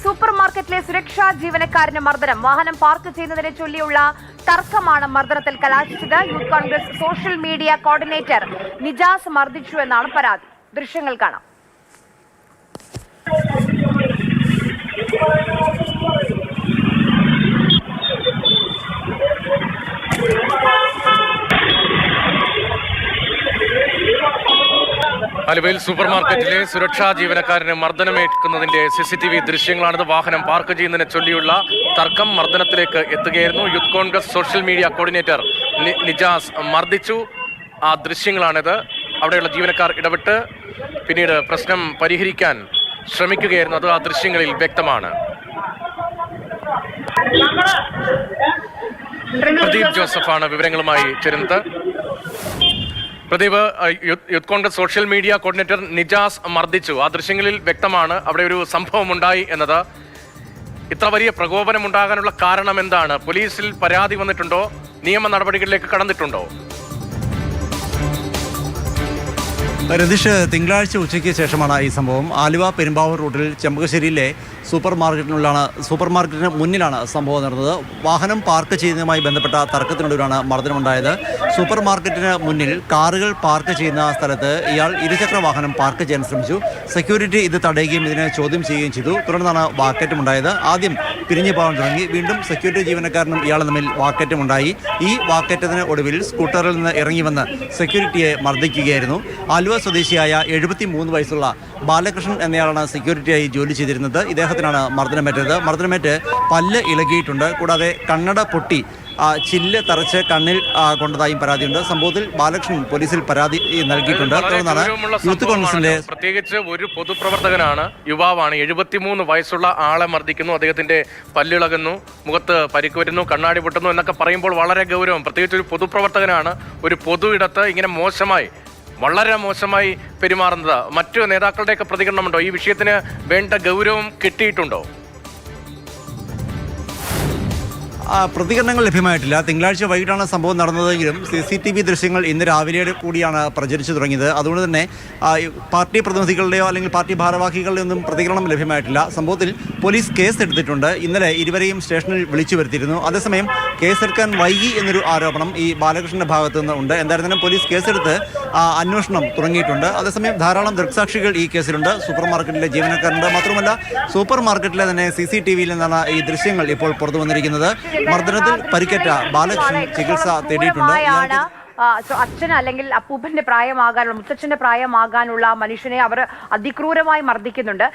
Super മാർക്കറ്റിലെ സുരക്ഷാ ജീവനക്കാരന് മർദ്ദനം. വാഹനം പാർക്ക് ചെയ്യുന്നതിനെ ചൊല്ലിയുള്ള തർക്കമാണ് മർദ്ദനത്തിൽ കലാശിച്ചത്. Youth Congress social media coordinator Nijas മർദ്ദിച്ചു എന്നാണ് പരാതി. ദൃശ്യങ്ങൾ കാണാം. ആലുവയിൽ സൂപ്പർ മാർക്കറ്റിലെ സുരക്ഷാ ജീവനക്കാരന് മർദ്ദനമേൽക്കുന്നതിന്റെ CCTV ദൃശ്യങ്ങളാണിത്. വാഹനം പാർക്ക് ചെയ്യുന്നതിനെ ചൊല്ലിയുള്ള തർക്കം മർദ്ദനത്തിലേക്ക് എത്തുകയായിരുന്നു. Youth Congress social media coordinator Nijas മർദ്ദിച്ചു. ആ ദൃശ്യങ്ങളാണിത്. അവിടെയുള്ള ജീവനക്കാർ ഇടപെട്ട് പിന്നീട് പ്രശ്നം പരിഹരിക്കാൻ ശ്രമിക്കുകയായിരുന്നു. അത് ആ ദൃശ്യങ്ങളിൽ വ്യക്തമാണ്. പ്രദീപ് ജോസഫാണ് വിവരങ്ങളുമായി ചേരുന്നത്. Pradeep, youth Congress social media coordinator Nijas മർദ്ദിച്ചു. ആ ദൃശ്യങ്ങളിൽ വ്യക്തമാണ് അവിടെ ഒരു സംഭവം ഉണ്ടായി എന്നത്. ഇത്ര വലിയ പ്രകോപനം ഉണ്ടാകാനുള്ള കാരണം എന്താണ്? പോലീസിൽ പരാതി വന്നിട്ടുണ്ടോ? നിയമ നടപടികളിലേക്ക് കടന്നിട്ടുണ്ടോ? രതീഷ്, തിങ്കളാഴ്ച ഉച്ചയ്ക്ക് ശേഷമാണ് ഈ സംഭവം. ആലുവ പെരുമ്പാവൂർ റൂട്ടിൽ ചെമ്പകശ്ശേരിയിലെ സൂപ്പർ മാർക്കറ്റിന് മുന്നിലാണ് സംഭവം നടന്നത്. വാഹനം പാർക്ക് ചെയ്യുന്നതുമായി ബന്ധപ്പെട്ട തർക്കത്തിനൊടുവിലാണ് മർദ്ദനമുണ്ടായത്. സൂപ്പർ മാർക്കറ്റിന് മുന്നിൽ കാറുകൾ പാർക്ക് ചെയ്യുന്ന സ്ഥലത്ത് ഇയാൾ ഇരുചക്ര വാഹനം പാർക്ക് ചെയ്യാൻ ശ്രമിച്ചു. സെക്യൂരിറ്റി ഇത് തടയുകയും ഇതിനെ ചോദ്യം ചെയ്യുകയും ചെയ്തു. തുടർന്നാണ് വാക്കേറ്റമുണ്ടായത്. ആദ്യം പിരിഞ്ഞു പോകാൻ തുടങ്ങി. വീണ്ടും സെക്യൂരിറ്റി ജീവനക്കാരനും ഇയാളും തമ്മിൽ വാക്കേറ്റമുണ്ടായി. ഈ വാക്കേറ്റത്തിന് ഒടുവിൽ സ്കൂട്ടറിൽ നിന്ന് ഇറങ്ങി വന്ന് സെക്യൂരിറ്റിയെ മർദ്ദിക്കുകയായിരുന്നു. ആലുവ സ്വദേശിയായ 73 വയസ്സുള്ള ബാലകൃഷ്ണൻ എന്നയാളാണ് സെക്യൂരിറ്റിയായി ജോലി ചെയ്തിരുന്നത്. ഇദ്ദേഹത്തിനാണ് മർദ്ദനമേറ്റ് പല്ല് ഇളകിയിട്ടുണ്ട്. കൂടാതെ കണ്ണട പൊട്ടി ചില്ല് തറച്ച് കണ്ണിൽ കൊണ്ടതായും പരാതിയുണ്ട്. സംഭവത്തിൽ ബാലകൃഷ്ണൻ പോലീസിൽ പരാതി നൽകിയിട്ടുണ്ട്. തുടർന്നാണ് യൂത്ത് കോൺഗ്രസിന്റെ പ്രത്യേകിച്ച് ഒരു പൊതുപ്രവർത്തകനാണ്, യുവാവാണ്, 73 വയസ്സുള്ള ആളെ മർദ്ദിക്കുന്നു, അദ്ദേഹത്തിന്റെ പല്ലിളകുന്നു, മുഖത്ത് പരിക്ക് വരുന്നു, കണ്ണാടി പൊട്ടുന്നു എന്നൊക്കെ പറയുമ്പോൾ വളരെ ഗൗരവം. പ്രത്യേകിച്ച് ഒരു പൊതുപ്രവർത്തകനാണ് ഒരു പൊതു ഇടത്ത് ഇങ്ങനെ വളരെ മോശമായി പെരുമാറുന്നത്. മറ്റു നേതാക്കളുടെയൊക്കെ പ്രതികരണമുണ്ടോ? ഈ വിഷയത്തിന് വേണ്ട ഗൗരവം കിട്ടിയിട്ടുണ്ടോ? പ്രതികരണങ്ങൾ ലഭ്യമായിട്ടില്ല. തിങ്കളാഴ്ച വൈകിട്ടാണ് സംഭവം നടന്നതെങ്കിലും CCTV ദൃശ്യങ്ങൾ ഇന്ന് രാവിലെ കൂടിയാണ് പ്രചരിച്ചു തുടങ്ങിയത്. അതുകൊണ്ട് തന്നെ പാർട്ടി പ്രതിനിധികളുടെയോ അല്ലെങ്കിൽ പാർട്ടി ഭാരവാഹികളുടെയോ ഒന്നും പ്രതികരണം ലഭ്യമായിട്ടില്ല. സംഭവത്തിൽ പോലീസ് കേസ് എടുത്തിട്ടുണ്ട്. ഇന്നലെ ഇരുവരെയും സ്റ്റേഷനിൽ വിളിച്ചു വരുത്തിയിരുന്നു. അതേസമയം കേസെടുക്കാൻ വൈകി എന്നൊരു ആരോപണം ഈ ബാലകൃഷ്ണന്റെ ഭാഗത്തു നിന്ന് ഉണ്ട്. എന്തായിരുന്നാലും പോലീസ് കേസെടുത്ത് അന്വേഷണം തുടങ്ങിയിട്ടുണ്ട്. അതേസമയം ധാരാളം ദൃക്സാക്ഷികൾ ഈ കേസിലുണ്ട്. സൂപ്പർ മാർക്കറ്റിലെ ജീവനക്കാരുണ്ട്. മാത്രമല്ല സൂപ്പർ മാർക്കറ്റിലെ തന്നെ CCTVയിൽ നിന്നാണ് ഈ ദൃശ്യങ്ങൾ ഇപ്പോൾ പുറത്തു വന്നിരിക്കുന്നത്. മർദ്ദനത്തിൽ പരിക്കേറ്റ ബാലകൃഷ്ണൻ ചികിത്സ തേടിയിട്ടുണ്ട്. അച്ഛൻ അല്ലെങ്കിൽ അപ്പൂപ്പന്റെ പ്രായമാകാനുള്ള, മുത്തച്ഛന്റെ പ്രായമാകാനുള്ള മനുഷ്യനെ അവർ അതിക്രൂരമായി മർദ്ദിക്കുന്നുണ്ട്.